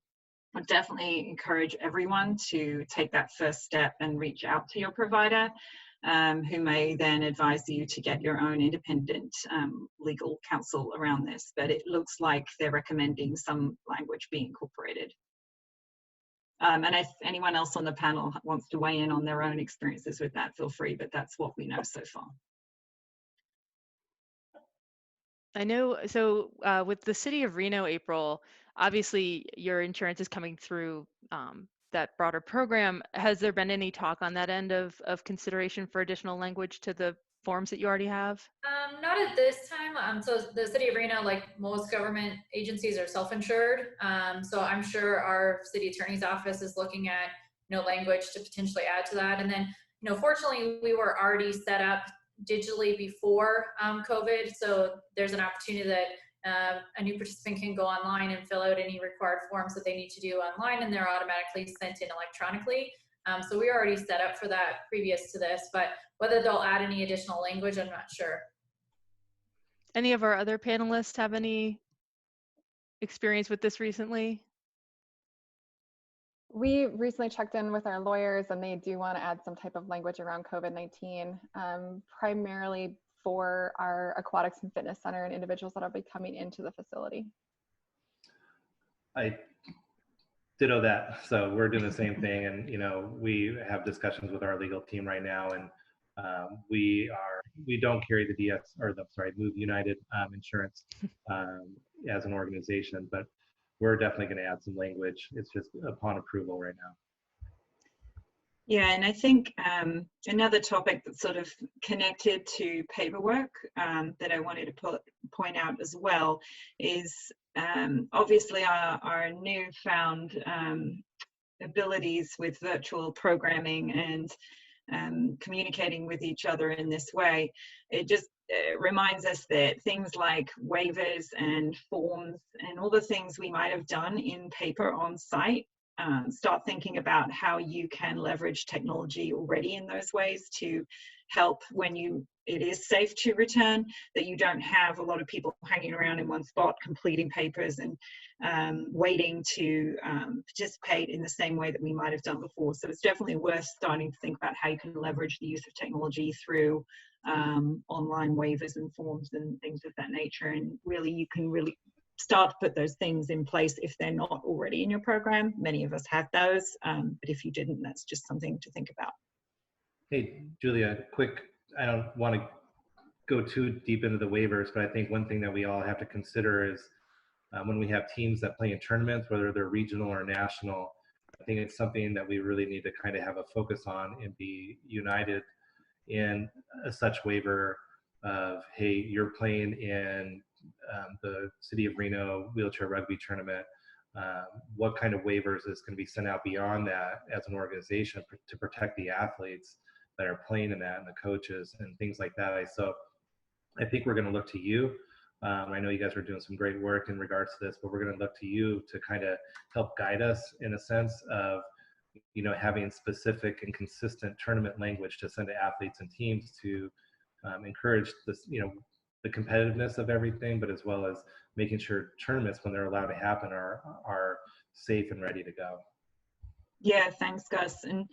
I definitely encourage everyone to take that first step and reach out to your provider, who may then advise you to get your own independent legal counsel around this. But it looks like they're recommending some language be incorporated. And if anyone else on the panel wants to weigh in on their own experiences with that, feel free, but that's what we know so far. I know, so with the city of Reno, April, obviously your insurance is coming through that broader program. Has there been any talk on that end of consideration for additional language to the forms that you already have? Not at this time. So the city of Reno, like most government agencies, are self-insured. So I'm sure our city attorney's office is looking at, language to potentially add to that. And then, fortunately, we were already set up digitally before COVID. So there's an opportunity that a new participant can go online and fill out any required forms that they need to do online, and they're automatically sent in electronically. So we were already set up for that previous to this, but whether they'll add any additional language, I'm not sure. Any of our other panelists have any experience with this recently? We recently checked in with our lawyers, and they do want to add some type of language around COVID-19, primarily for our aquatics and fitness center and individuals that will be coming into the facility. I ditto that. So we're doing the same thing, and we have discussions with our legal team right now, and we don't carry the Move United insurance as an organization, but we're definitely going to add some language. It's just upon approval right now. Yeah, and I think another topic that's sort of connected to paperwork that I wanted to point out as well is obviously our newfound abilities with virtual programming and communicating with each other in this way. It just reminds us that things like waivers and forms and all the things we might have done in paper on site, start thinking about how you can leverage technology already in those ways to help when it is safe to return, that you don't have a lot of people hanging around in one spot completing papers and waiting to participate in the same way that we might have done before. So it's definitely worth starting to think about how you can leverage the use of technology through online waivers and forms and things of that nature. And really, you can really start to put those things in place if they're not already in your program. Many of us have those, but if you didn't, that's just something to think about. Hey, Julia, I don't want to go too deep into the waivers, but I think one thing that we all have to consider is when we have teams that play in tournaments, whether they're regional or national, I think it's something that we really need to kind of have a focus on and be united in such waiver of, hey, you're playing in the City of Reno wheelchair rugby tournament. what kind of waivers is going to be sent out beyond that as an organization to protect the athletes that are playing in that and the coaches and things like that. So I think we're going to look to you. I know you guys are doing some great work in regards to this, but we're going to look to you to kind of help guide us in a sense of, having specific and consistent tournament language to send to athletes and teams to encourage this, the competitiveness of everything, but as well as making sure tournaments, when they're allowed to happen, are safe and ready to go. Yeah, thanks, Gus. And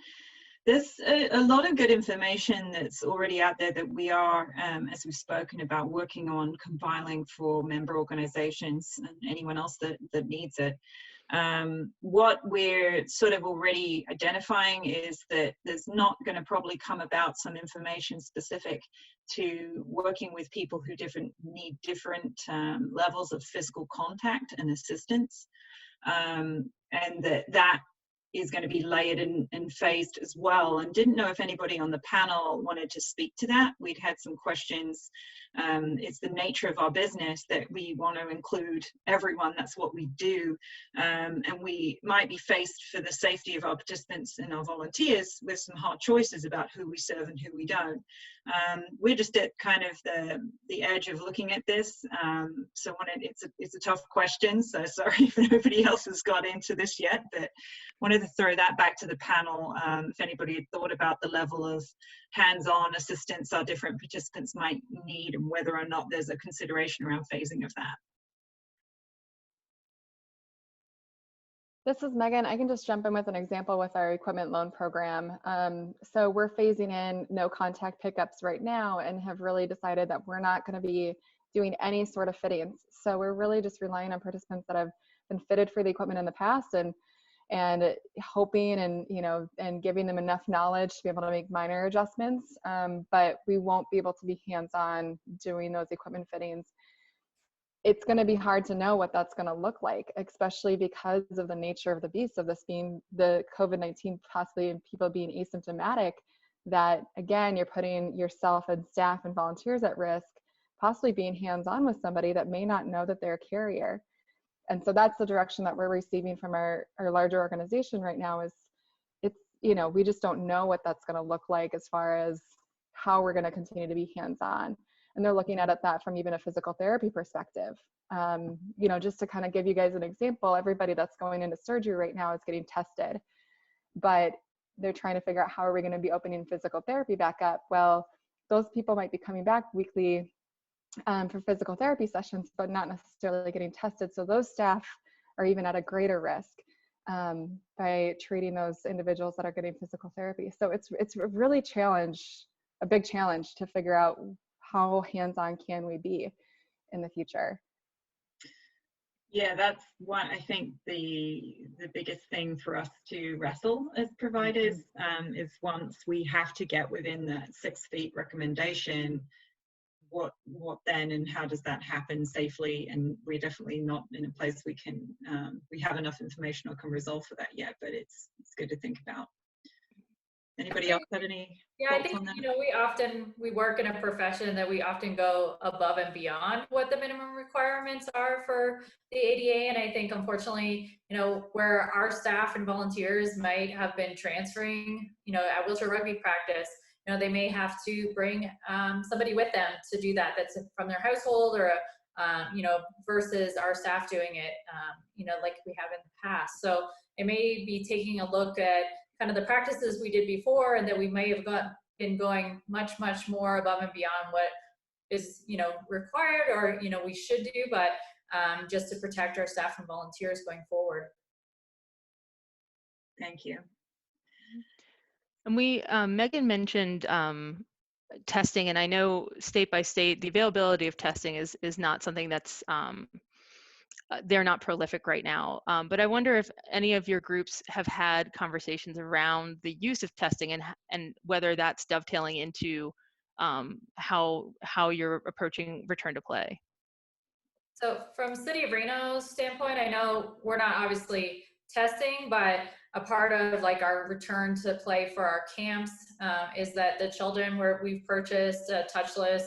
there's a lot of good information that's already out there that we are, as we've spoken about, working on compiling for member organizations and anyone else that needs it. What we're sort of already identifying is that there's not going to probably come about some information specific to working with people who need different levels of physical contact and assistance, and that is going to be layered and phased as well. And didn't know if anybody on the panel wanted to speak to that. We'd had some questions. It's the nature of our business that we want to include everyone. That's what we do. And we might be faced, for the safety of our participants and our volunteers, with some hard choices about who we serve and who we don't. We're just at kind of the edge of looking at this. So it's a tough question. So sorry if nobody else has got into this yet, but wanted to throw that back to the panel. If anybody had thought about the level of hands-on assistance our different participants might need and whether or not there's a consideration around phasing of that. This is Megan. I can just jump in with an example with our equipment loan program. So we're phasing in no contact pickups right now and have really decided that we're not going to be doing any sort of fittings. So we're really just relying on participants that have been fitted for the equipment in the past and hoping and giving them enough knowledge to be able to make minor adjustments. But we won't be able to be hands-on doing those equipment fittings. It's going to be hard to know what that's going to look like, especially because of the nature of the beast of this being the COVID-19, possibly people being asymptomatic, that again, you're putting yourself and staff and volunteers at risk, possibly being hands-on with somebody that may not know that they're a carrier. And so that's the direction that we're receiving from our larger organization right now is we just don't know what that's going to look like as far as how we're going to continue to be hands-on. And they're looking at that from even a physical therapy perspective. Just to kind of give you guys an example, everybody that's going into surgery right now is getting tested, but they're trying to figure out how are we going to be opening physical therapy back up. Well, those people might be coming back weekly for physical therapy sessions, but not necessarily getting tested. So those staff are even at a greater risk by treating those individuals that are getting physical therapy. So it's really a big challenge to figure out how hands-on can we be in the future. Yeah, that's one. I think the biggest thing for us to wrestle as providers is once we have to get within that 6 feet recommendation, what then, and how does that happen safely? And we're definitely not in a place we have enough information or can resolve for that yet, but it's good to think about. Anybody else have any thoughts on that? We work in a profession that we often go above and beyond what the minimum requirements are for the ADA. And I think unfortunately, where our staff and volunteers might have been transferring, at wheelchair rugby practice, they may have to bring somebody with them to do that that's from their household or, versus our staff doing it, like we have in the past. So it may be taking a look at kind of the practices we did before, and that we may have been going much, much more above and beyond what is, required or, we should do, but just to protect our staff and volunteers going forward. Thank you. And Megan mentioned testing, and I know state by state, the availability of testing is not something that's they're not prolific right now. But I wonder if any of your groups have had conversations around the use of testing and whether that's dovetailing into how you're approaching return to play. So from City of Reno's standpoint, I know we're not obviously testing, but a part of like our return to play for our camps is that the children we've purchased touchless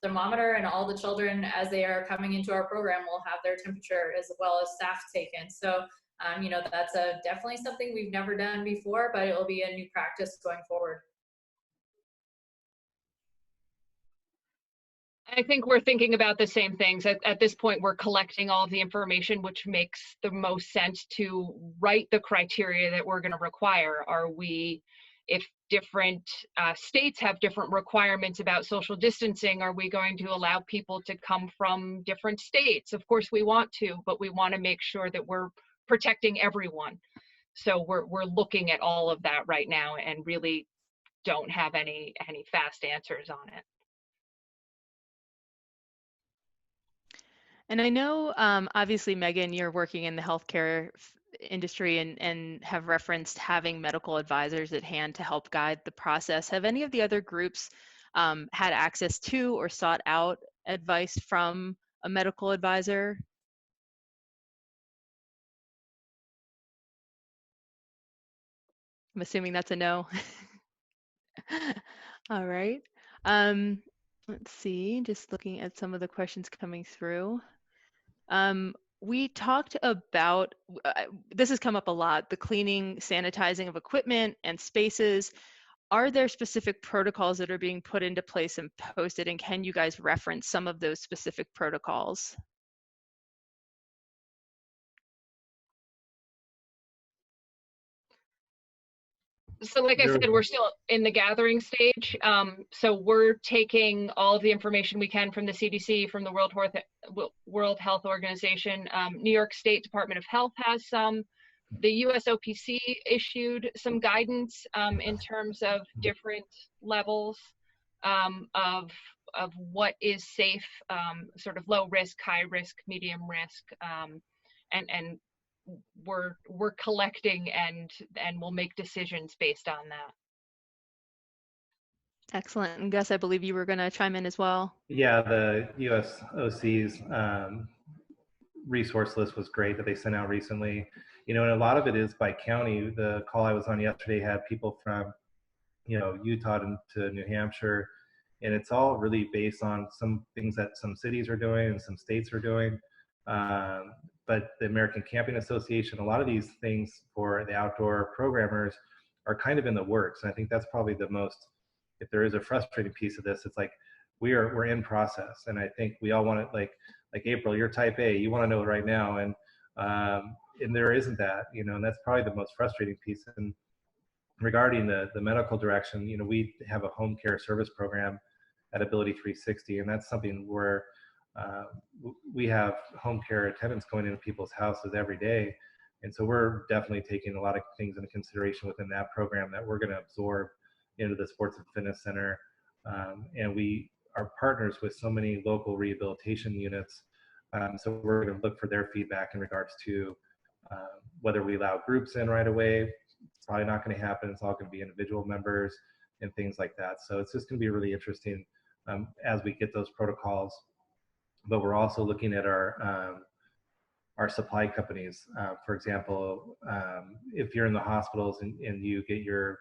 thermometer, and all the children, as they are coming into our program, will have their temperature as well as staff taken. So, you know, that's definitely something we've never done before, but it will be a new practice going forward. I think we're thinking about the same things. At this point, we're collecting all of the information, which makes the most sense to write the criteria that we're going to require. If different states have different requirements about social distancing, are we going to allow people to come from different states? Of course we want to, but we want to make sure that we're protecting everyone. So we're looking at all of that right now and really don't have any fast answers on it. And I know, obviously, Megan, you're working in the healthcare industry and have referenced having medical advisors at hand to help guide the process. Have any of the other groups had access to or sought out advice from a medical advisor? I'm assuming that's a no. All right. Let's see, just looking at some of the questions coming through. We talked about, this has come up a lot, the cleaning, sanitizing of equipment and spaces. Are there specific protocols that are being put into place and posted, and can you guys reference some of those specific protocols? So like I said, we're still in the gathering stage. So we're taking all of the information we can from the CDC, from the World Health Organization. New York State Department of Health has some. The USOPC issued some guidance in terms of different levels of what is safe, sort of low risk, high risk, medium risk, and we're collecting and we'll make decisions based on that. Excellent. And Gus, I believe you were going to chime in as well. Yeah, the USOC's resource list was great that they sent out recently. You know, and a lot of it is by county. The call I was on yesterday had people from, you know, Utah to New Hampshire, and it's all really based on some things that some cities are doing and some states are doing. But the American Camping Association, a lot of these things for the outdoor programmers are kind of in the works. And I think that's probably the most, if there is a frustrating piece of this, it's like we're in process. And I think we all want it, like April, you're type A, you want to know it right now. And there isn't that, you know, and that's probably the most frustrating piece. And regarding the medical direction, you know, we have a home care service program at Ability 360, and that's something where we have home care attendants going into people's houses every day. And so we're definitely taking a lot of things into consideration within that program that we're going to absorb into the Sports and Fitness Center. And we are partners with so many local rehabilitation units. So we're going to look for their feedback in regards to whether we allow groups in right away. It's probably not going to happen. It's all going to be individual members and things like that. So it's just going to be really interesting as we get those protocols. But we're also looking at our supply companies. For example, if you're in the hospitals and you get your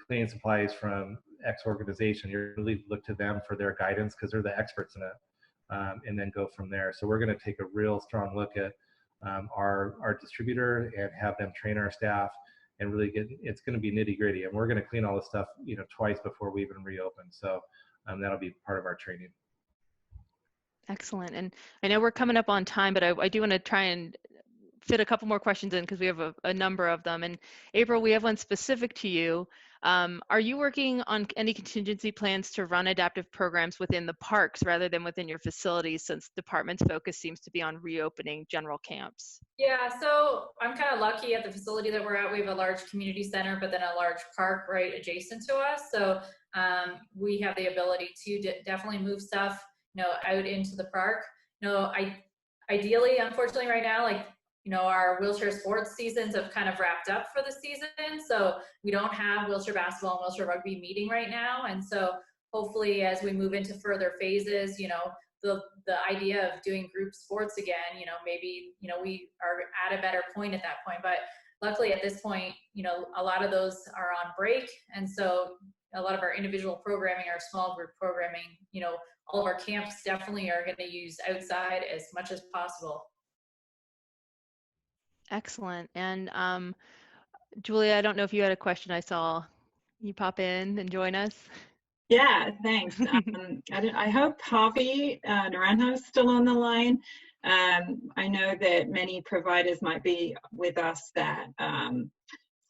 cleaning supplies from X organization, you really look to them for their guidance because they're the experts in it, and then go from there. So we're going to take a real strong look at our distributor and have them train our staff and really it's going to be nitty gritty. And we're going to clean all this stuff, you know, twice before we even reopen. So that'll be part of our training. Excellent. And I know we're coming up on time, but I do want to try and fit a couple more questions in because we have a number of them. And April, we have one specific to you. Are you working on any contingency plans to run adaptive programs within the parks rather than within your facilities, since the department's focus seems to be on reopening general camps? Yeah, so I'm kind of lucky at the facility that we're at. We have a large community center, but then a large park right adjacent to us. So we have the ability to definitely move stuff, you know, out into the park. You know, ideally, unfortunately, right now, like, you know, our wheelchair sports seasons have kind of wrapped up for the season. So we don't have wheelchair basketball and wheelchair rugby meeting right now. And so hopefully as we move into further phases, you know, the idea of doing group sports again, you know, maybe, you know, we are at a better point at that point. But luckily at this point, you know, a lot of those are on break. And so a lot of our individual programming, our small group programming, you know, all of our camps definitely are going to use outside as much as possible. Excellent. And Julia, I don't know if you had a question. I saw you pop in and join us. Yeah, thanks. I hope Harvey Naranjo is still on the line. I know that many providers might be with us that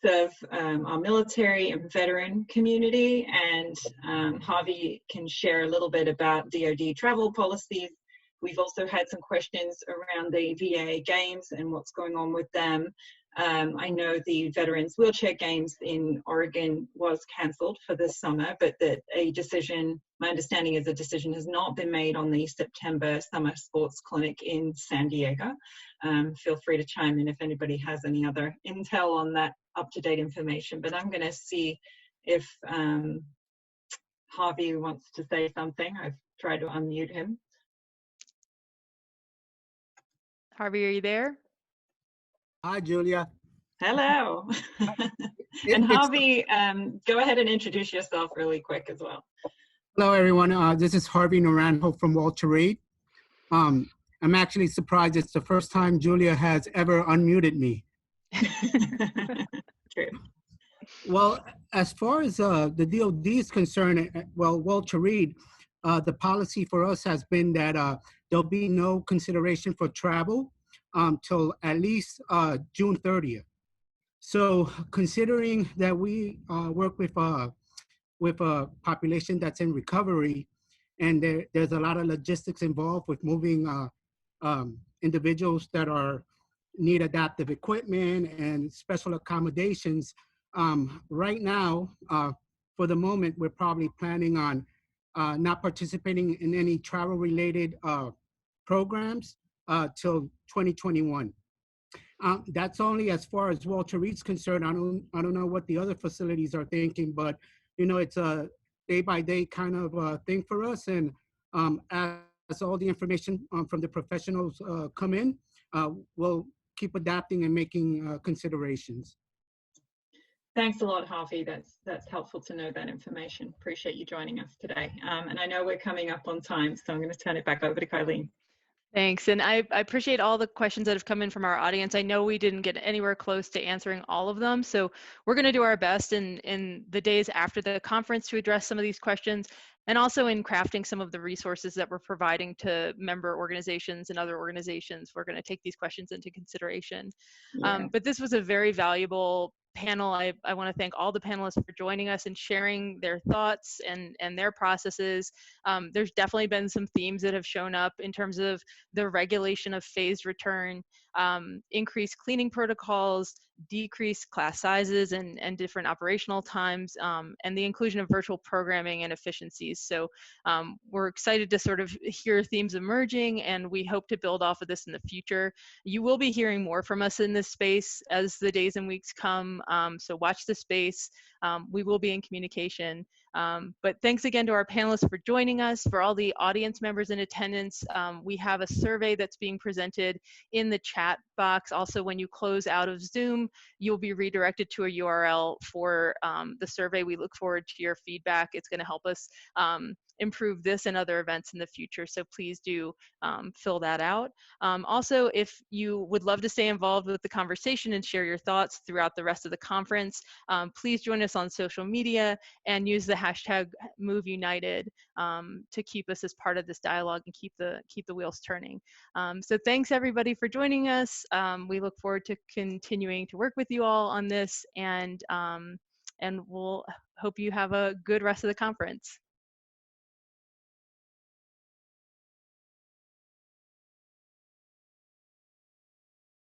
serve our military and veteran community, and Harvey can share a little bit about DoD travel policies. We've also had some questions around the VA games and what's going on with them. I know the Veterans Wheelchair Games in Oregon was cancelled for this summer, but that a decision, my understanding is a decision has not been made on the September Summer Sports Clinic in San Diego. Feel free to chime in if anybody has any other intel on that up-to-date information, but I'm going to see if Harvey wants to say something. I've tried to unmute him. Harvey, are you there? Hi, Julia. Hello. And Harvey, go ahead and introduce yourself really quick as well. Hello, everyone. This is Harvey Naranjo from Walter Reed. I'm actually surprised it's the first time Julia has ever unmuted me. True. Well, as far as the DoD is concerned, well, Walter Reed, the policy for us has been that there'll be no consideration for travel till at least June 30th. So considering that we work with a population that's in recovery, and there's a lot of logistics involved with moving individuals that need adaptive equipment and special accommodations, right now, for the moment, we're probably planning on not participating in any travel-related programs till 2021. That's only as far as Walter Reed's concerned. I don't know what the other facilities are thinking, but you know, it's a day-by-day kind of thing for us. And as all the information from the professionals come in, we'll keep adapting and making considerations. Thanks a lot, Harvey. That's helpful to know that information. Appreciate you joining us today. And I know we're coming up on time, so I'm going to turn it back over to Kylene. Thanks, and I appreciate all the questions that have come in from our audience. I know we didn't get anywhere close to answering all of them, so we're going to do our best in the days after the conference to address some of these questions, and also in crafting some of the resources that we're providing to member organizations and other organizations. We're going to take these questions into consideration. Yeah. But this was a very valuable panel. I want to thank all the panelists for joining us and sharing their thoughts and their processes. There's definitely been some themes that have shown up in terms of the regulation of phased return, increased cleaning protocols, decreased class sizes and different operational times, and the inclusion of virtual programming and efficiencies. So we're excited to sort of hear themes emerging, and we hope to build off of this in the future. You will be hearing more from us in this space as the days and weeks come, so watch the space. We will be in communication. But thanks again to our panelists for joining us. For all the audience members in attendance, we have a survey that's being presented in the chat box. Also, when you close out of Zoom, you'll be redirected to a URL for the survey. We look forward to your feedback. It's going to help us improve this and other events in the future, so please do fill that out. Also, if you would love to stay involved with the conversation and share your thoughts throughout the rest of the conference, please join us on social media and use the hashtag MoveUnited to keep us as part of this dialogue and keep the wheels turning. So thanks everybody for joining us. We look forward to continuing to work with you all on this, and we'll hope you have a good rest of the conference.